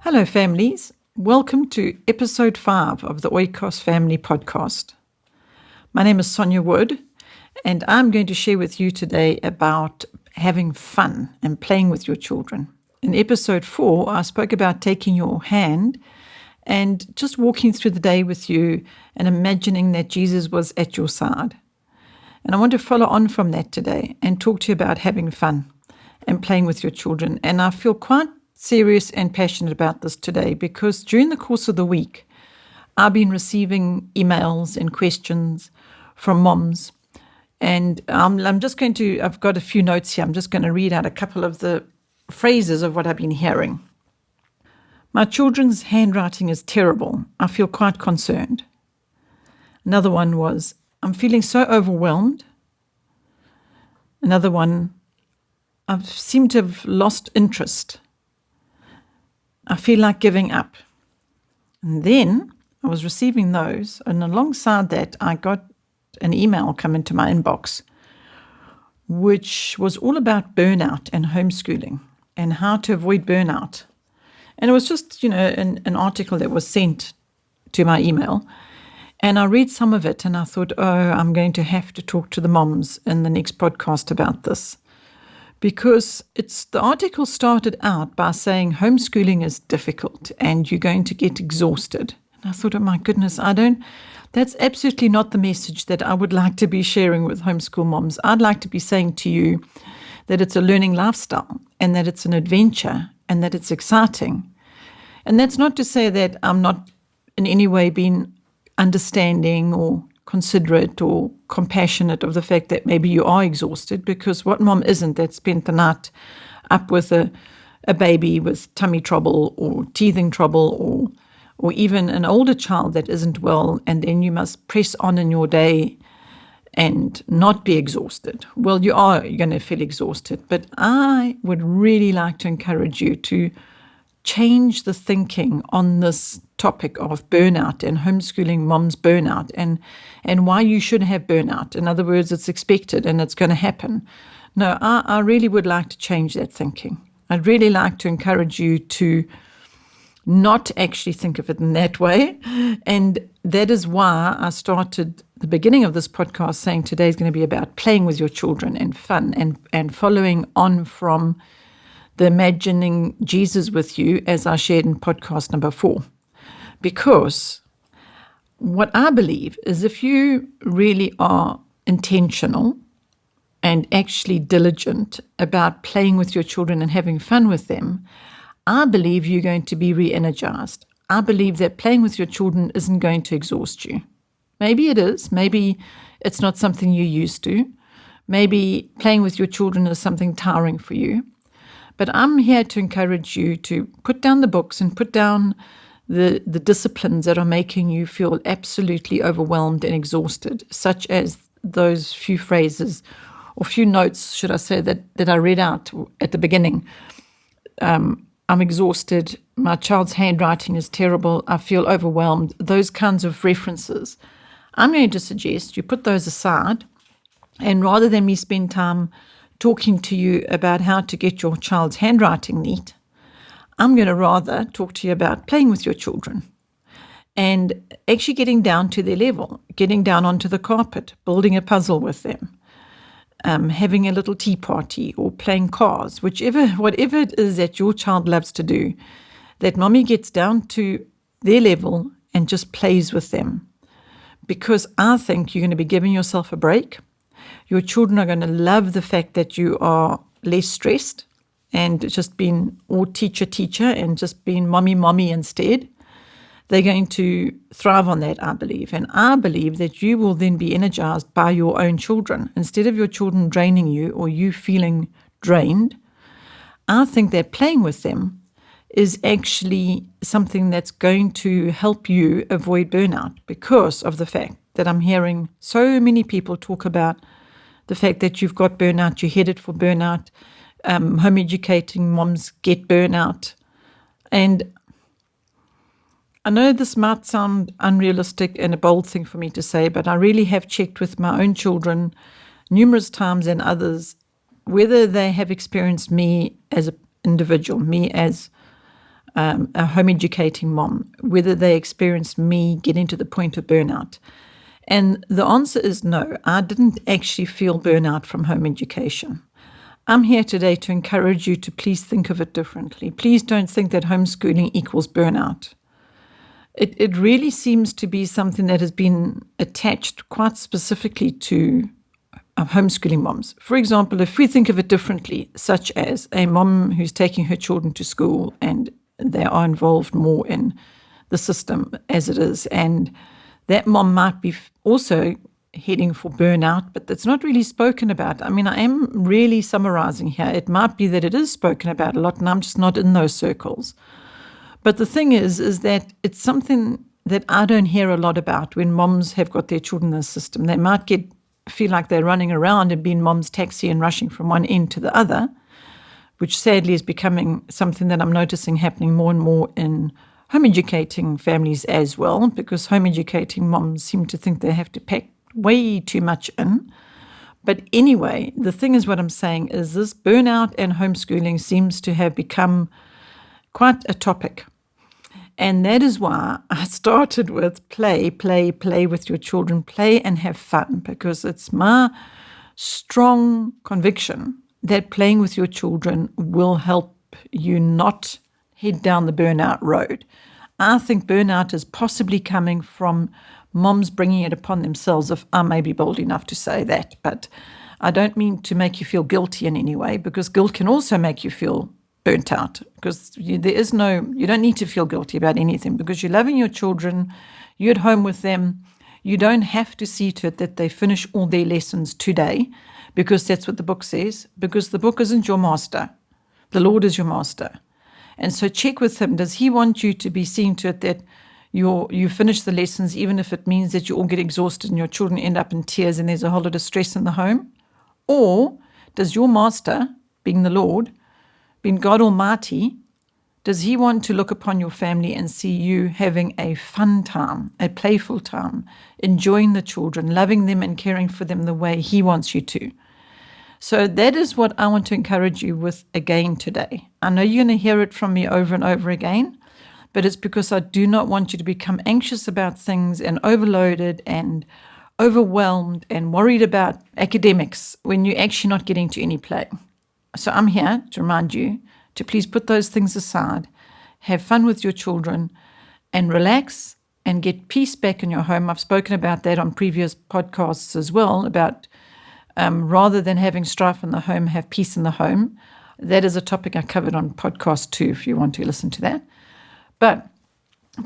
Hello, families. Welcome to episode 5 of the Oikos Family Podcast. My name is Sonja Wood, and I'm going to share with you today about having fun and playing with your children. In episode 4, I spoke about taking your hand and just walking through the day with you and imagining that Jesus was at your side. And I want to follow on from that today and talk to you about having fun and playing with your children. And I feel quite serious and passionate about this today because during the course of the week, I've been receiving emails and questions from moms. And I've got a few notes here. I'm just going to read out a couple of the phrases of what I've been hearing. My children's handwriting is terrible. I feel quite concerned. Another one was, I'm feeling so overwhelmed. Another one, I seem to have lost interest. I feel like giving up. And then I was receiving those, and alongside that, I got an email come into my inbox, which was all about burnout and homeschooling and how to avoid burnout. And it was just, an article that was sent to my email. And I read some of it and I thought, I'm going to have to talk to the moms in the next podcast about this. Because the article started out by saying homeschooling is difficult and you're going to get exhausted. And I thought, oh my goodness, that's absolutely not the message that I would like to be sharing with homeschool moms. I'd like to be saying to you that it's a learning lifestyle and that it's an adventure and that it's exciting. And that's not to say that I'm not in any way being understanding or considerate or compassionate of the fact that maybe you are exhausted, because what mom isn't that spent the night up with a baby with tummy trouble or teething trouble or even an older child that isn't well, and then you must press on in your day and not be exhausted. Well, you're going to feel exhausted, but I would really like to encourage you to change the thinking on this topic of burnout and homeschooling moms burnout and why you should have burnout. In other words, it's expected and it's going to happen. No, I really would like to change that thinking. I'd really like to encourage you to not actually think of it in that way. And that is why I started the beginning of this podcast saying today is going to be about playing with your children and fun and following on from the imagining Jesus with you, as I shared in podcast number 4. Because what I believe is if you really are intentional and actually diligent about playing with your children and having fun with them, I believe you're going to be re-energized. I believe that playing with your children isn't going to exhaust you. Maybe it is. Maybe it's not something you're used to. Maybe playing with your children is something tiring for you. But I'm here to encourage you to put down the books and put down the disciplines that are making you feel absolutely overwhelmed and exhausted, such as those few phrases or few notes, should I say, that I read out at the beginning. I'm exhausted. My child's handwriting is terrible. I feel overwhelmed. Those kinds of references. I'm going to suggest you put those aside, and rather than me spend time talking to you about how to get your child's handwriting neat, I'm going to rather talk to you about playing with your children and actually getting down to their level, getting down onto the carpet, building a puzzle with them, having a little tea party or playing cars, whatever it is that your child loves to do, that mommy gets down to their level and just plays with them. Because I think you're going to be giving yourself a break. Your children are going to love the fact that you are less stressed and just being all teacher and just being mommy instead. They're going to thrive on that, I believe. And I believe that you will then be energized by your own children. Instead of your children draining you or you feeling drained, I think that playing with them is actually something that's going to help you avoid burnout, because of the fact that I'm hearing so many people talk about the fact that you've got burnout, you're headed for burnout, home educating moms get burnout. And I know this might sound unrealistic and a bold thing for me to say, but I really have checked with my own children numerous times and others, whether they have experienced me as an individual, me as a home educating mom, whether they experienced me getting to the point of burnout. And the answer is no, I didn't actually feel burnout from home education. I'm here today to encourage you to please think of it differently. Please don't think that homeschooling equals burnout. It really seems to be something that has been attached quite specifically to homeschooling moms. For example, if we think of it differently, such as a mom who's taking her children to school and they are involved more in the system as it is, and that mom might be also heading for burnout, but that's not really spoken about. I mean, I am really summarizing here. It might be that it is spoken about a lot, and I'm just not in those circles. But the thing is that it's something that I don't hear a lot about when moms have got their children in the system. They might feel like they're running around and being mom's taxi and rushing from one end to the other, which sadly is becoming something that I'm noticing happening more and more in home educating families as well, because home educating moms seem to think they have to pack way too much in. But anyway, the thing is, what I'm saying is this burnout and homeschooling seems to have become quite a topic. And that is why I started with play with your children, play and have fun, because it's my strong conviction that playing with your children will help you not head down the burnout road. I think burnout is possibly coming from moms bringing it upon themselves, if I may be bold enough to say that. But I don't mean to make you feel guilty in any way, because guilt can also make you feel burnt out, because you don't need to feel guilty about anything, because you're loving your children, you're at home with them. You don't have to see to it that they finish all their lessons today, because that's what the book says, because the book isn't your master. The Lord is your master. And so check with him. Does he want you to be seeing to it that you finish the lessons, even if it means that you all get exhausted and your children end up in tears and there's a whole lot of stress in the home? Or does your master, being the Lord, being God Almighty, does he want to look upon your family and see you having a fun time, a playful time, enjoying the children, loving them and caring for them the way he wants you to? So that is what I want to encourage you with again today. I know you're going to hear it from me over and over again, but it's because I do not want you to become anxious about things and overloaded and overwhelmed and worried about academics when you're actually not getting to any play. So I'm here to remind you to please put those things aside, have fun with your children, and relax and get peace back in your home. I've spoken about that on previous podcasts as well, about rather than having strife in the home, have peace in the home. That is a topic I covered on podcast 2 if you want to listen to that. But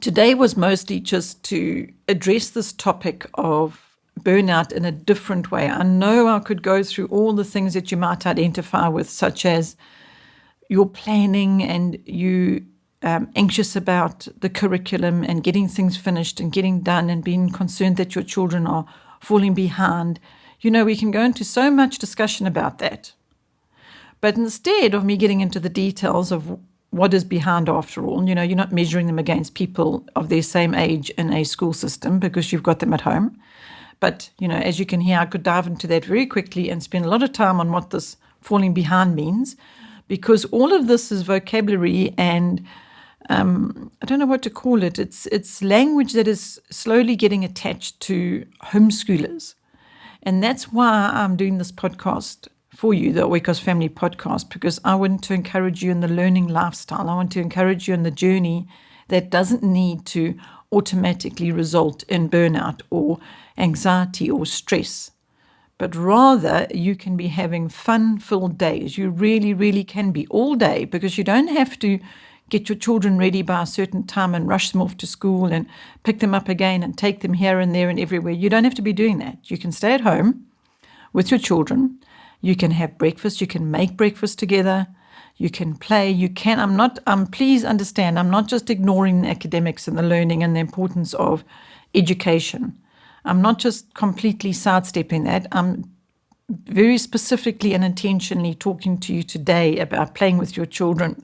today was mostly just to address this topic of burnout in a different way. I know I could go through all the things that you might identify with, such as you're planning and you anxious about the curriculum and getting things finished and getting done and being concerned that your children are falling behind. You know, we can go into so much discussion about that. But instead of me getting into the details of what is behind after all, you know, you're not measuring them against people of their same age in a school system because you've got them at home. But, you know, as you can hear, I could dive into that very quickly and spend a lot of time on what this falling behind means, because all of this is vocabulary and I don't know what to call it. It's language that is slowly getting attached to homeschoolers. And that's why I'm doing this podcast for you, the Oikos Family Podcast, because I want to encourage you in the learning lifestyle. I want to encourage you in the journey that doesn't need to automatically result in burnout or anxiety or stress, but rather you can be having fun-filled days. You really, really can be all day, because you don't have to get your children ready by a certain time and rush them off to school and pick them up again and take them here and there and everywhere. You don't have to be doing that. You can stay at home with your children. You can have breakfast. You can make breakfast together. You can play. You can. Please understand, I'm not just ignoring the academics and the learning and the importance of education. I'm not just completely sidestepping that. I'm very specifically and intentionally talking to you today about playing with your children,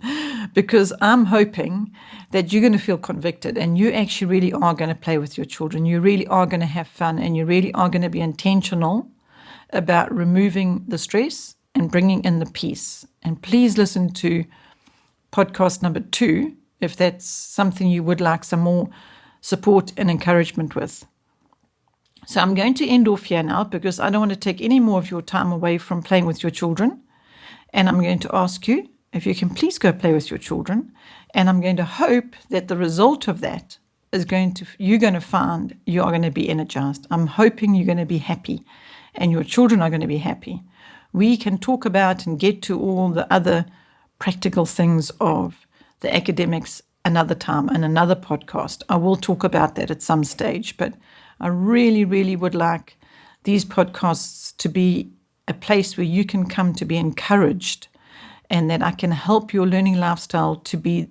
because I'm hoping that you're going to feel convicted and you actually really are going to play with your children. You really are going to have fun, and you really are going to be intentional about removing the stress and bringing in the peace. And please listen to podcast number 2 if that's something you would like some more support and encouragement with. So I'm going to end off here now because I don't want to take any more of your time away from playing with your children. And I'm going to ask you if you can please go play with your children. And I'm going to hope that the result of that is you're going to find you are going to be energized. I'm hoping you're going to be happy and your children are going to be happy. We can talk about and get to all the other practical things of the academics another time and another podcast. I will talk about that at some stage, but I really, really would like these podcasts to be a place where you can come to be encouraged and that I can help your learning lifestyle to be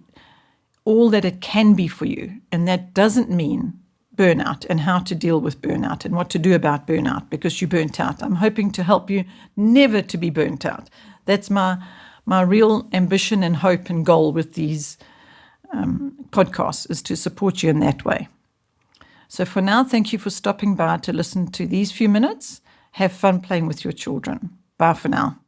all that it can be for you. And that doesn't mean burnout and how to deal with burnout and what to do about burnout because you're burnt out. I'm hoping to help you never to be burnt out. That's my real ambition and hope and goal with these podcasts, is to support you in that way. So for now, thank you for stopping by to listen to these few minutes. Have fun playing with your children. Bye for now.